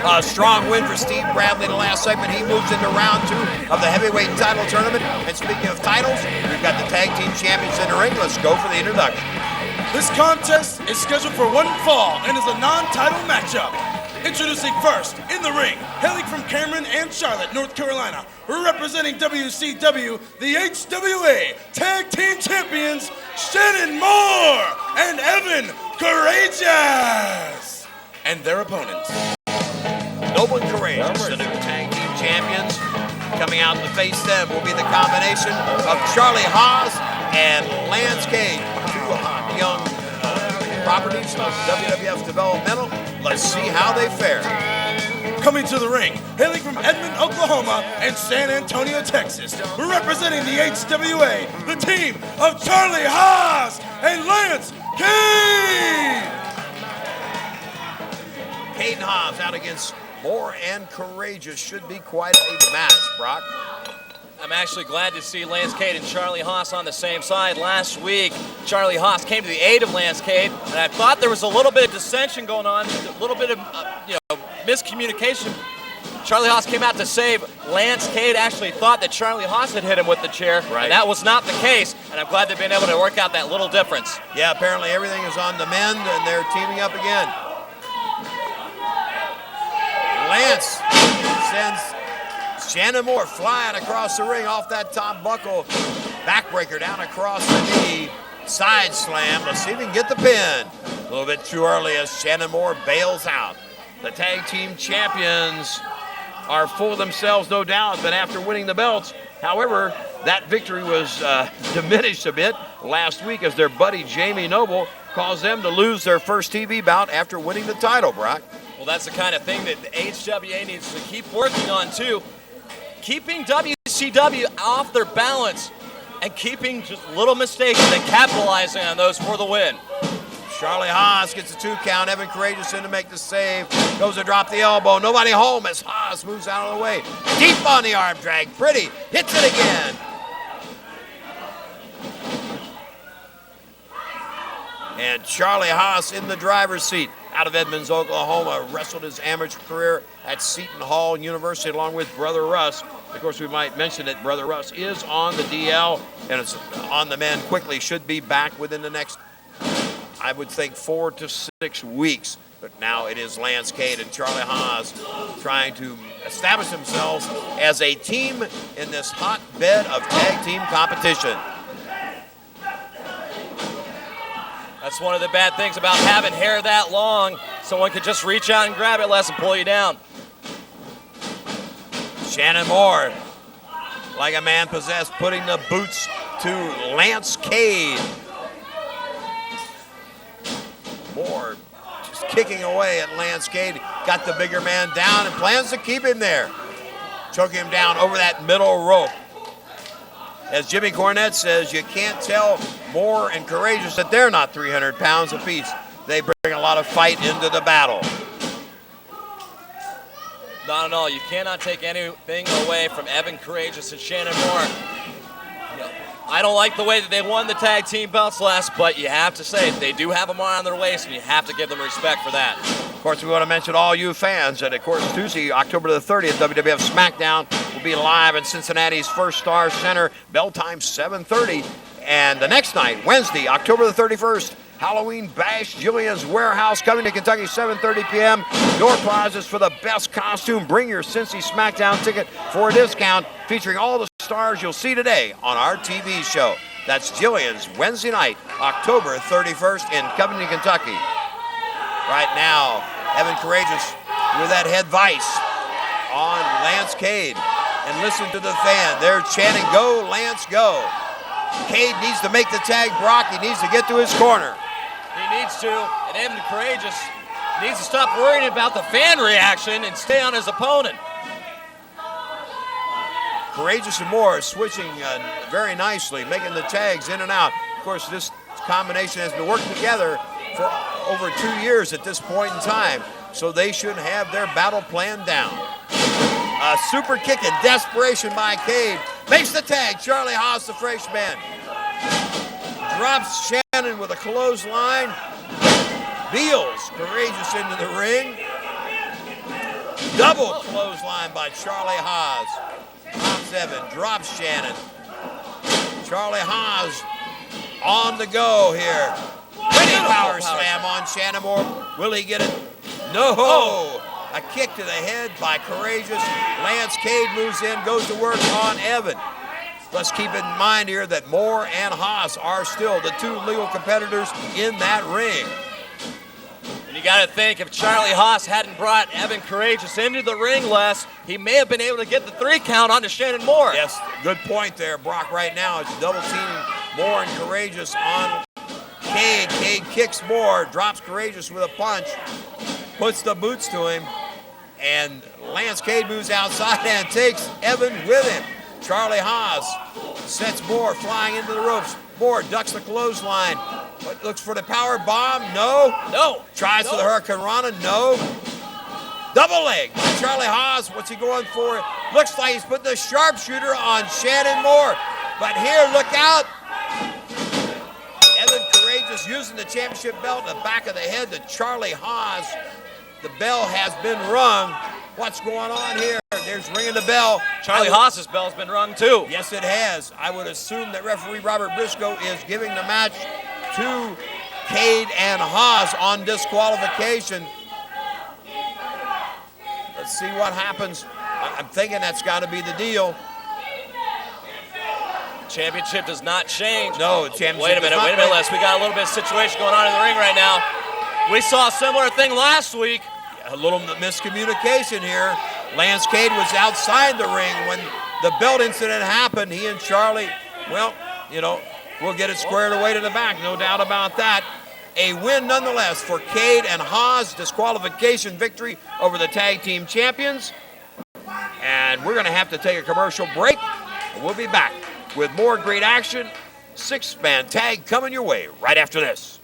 A strong win for Steve Bradley in the last segment. He moves into round 2 of the heavyweight title tournament. And speaking of titles, we've got the tag team champions in the ring. Let's go for the introduction. This contest is scheduled for one fall and is a non-title matchup. Introducing first, in the ring, hailing from Cameron and Charlotte, North Carolina, representing W.C.W, the HWA Tag Team Champions, Shannon Moore and Evan Karagias. And their opponents. Noble and Karagias, the new tag team champions. Coming out to face them will be the combination of Charlie Haas and Lance Cade, two young properties of WWF Developmental. Let's see how they fare. Coming to the ring, hailing from Edmond, Oklahoma and San Antonio, Texas, representing the HWA, the team of Charlie Haas and Lance Cade. Cade and Haas out against Moore and Karagias. Should be quite a match, Brock. I'm actually glad to see Lance Cade and Charlie Haas on the same side. Last week, Charlie Haas came to the aid of Lance Cade, and I thought there was a little bit of dissension going on, a little bit of miscommunication. Charlie Haas came out to save. Lance Cade actually thought that Charlie Haas had hit him with the chair, and that was not the case, and I'm glad they've been able to work out that little difference. Yeah, apparently everything is on the mend, and they're teaming up again. Lance sends Shannon Moore flying across the ring off that top buckle. Backbreaker down across the knee. Side slam. Let's see if he can get the pin. A little bit too early as Shannon Moore bails out. The tag team champions are full of themselves, no doubt, but after winning the belts. However, that victory was diminished a bit last week as their buddy Jamie Noble caused them to lose their first TV bout after winning the title, Brock. Well, that's the kind of thing that the HWA needs to keep working on, too. Keeping W.C.W off their balance and keeping just little mistakes and then capitalizing on those for the win. Charlie Haas gets a 2 count. Evan Karagias in to make the save. Goes to drop the elbow. Nobody home as Haas moves out of the way. Deep on the arm drag. Pretty hits it again. And Charlie Haas in the driver's seat. Out of Edmonds, Oklahoma, wrestled his amateur career at Seton Hall University along with Brother Russ. Of course, we might mention that Brother Russ is on the DL and it's on the mend quickly. Should be back within the next, I would think, 4 to 6 weeks. But now it is Lance Cade and Charlie Haas trying to establish themselves as a team in this hotbed of tag team competition. That's one of the bad things about having hair that long. Someone could just reach out and grab it less and pull you down. Shannon Moore, like a man possessed, putting the boots to Lance Cade. Moore just kicking away at Lance Cade. Got the bigger man down and plans to keep him there. Choking him down over that middle rope. As Jimmy Cornette says, you can't tell Moore and Karagias that they're not 300 pounds apiece. They bring a lot of fight into the battle. Not at all. You cannot take anything away from Evan Karagias and Shannon Moore. I don't like the way that they won the tag team belts last, but you have to say they do have them on their waist, and you have to give them respect for that. Of course, we want to mention all you fans that, of course, Tuesday, October the 30th, WWF SmackDown will be live in Cincinnati's First Star Center. Bell time 7:30. And the next night, Wednesday, October the 31st, Halloween Bash, Jillian's Warehouse, coming to Kentucky, 7:30 p.m. Door prizes for the best costume. Bring your Cincy SmackDown ticket for a discount, featuring all the stars you'll see today on our TV show. That's Jillian's Wednesday night, October 31st in Covington, Kentucky. Right now, Evan Karagias with that head vice on Lance Cade. And listen to the fan. They're chanting, "Go, Lance, go." Cade needs to make the tag, Brock. He needs to get to his corner. He needs to, and Evan Karagias needs to stop worrying about the fan reaction and stay on his opponent. Karagias and Moore switching very nicely, making the tags in and out. Of course, this combination has been working together for over 2 years at this point in time, so they should have their battle plan down. A super kick in desperation by Cade. Makes the tag. Charlie Haas, the freshman. Drops Shannon with a clothesline. Beals Karagias into the ring. Double clothesline by Charlie Haas. Drops Evan, drops Shannon. Charlie Haas on the go here. Winning power slam on Shannon Moore. Will he get it? No. A kick to the head by Karagias. Lance Cade moves in, goes to work on Evan. Let's keep in mind here that Moore and Haas are still the two legal competitors in that ring. And you got to think, if Charlie Haas hadn't brought Evan Karagias into the ring less, he may have been able to get the 3 count onto Shannon Moore. Yes, good point there, Brock. Right now, it's double teaming Moore and Karagias on Cade. Cade kicks Moore, drops Karagias with a punch, puts the boots to him, and Lance Cade moves outside and takes Evan with him. Charlie Haas sets Moore flying into the ropes. Moore ducks the clothesline. Looks for the power bomb. No. Tries for the Hurricane Rana. No. Double leg. Charlie Haas, what's he going for? Looks like he's putting the sharpshooter on Shannon Moore. But here, look out. Evan Karagias using the championship belt in the back of the head to Charlie Haas. The bell has been rung. What's going on here? There's ringing the bell. Charlie Haas's bell's been rung too. Yes, it has. I would assume that referee Robert Briscoe is giving the match to Cade and Haas on disqualification. Let's see what happens. I'm thinking that's got to be the deal. Championship does not change. No, the championship Wait a minute, Les. We got a little bit of situation going on in the ring right now. We saw a similar thing last week. A little miscommunication here. Lance Cade was outside the ring when the belt incident happened. He and Charlie, well, we'll get it squared away to the back, no doubt about that. A win nonetheless for Cade and Haas, disqualification victory over the tag team champions. And we're going to have to take a commercial break. We'll be back with more great action. 6-man tag coming your way right after this.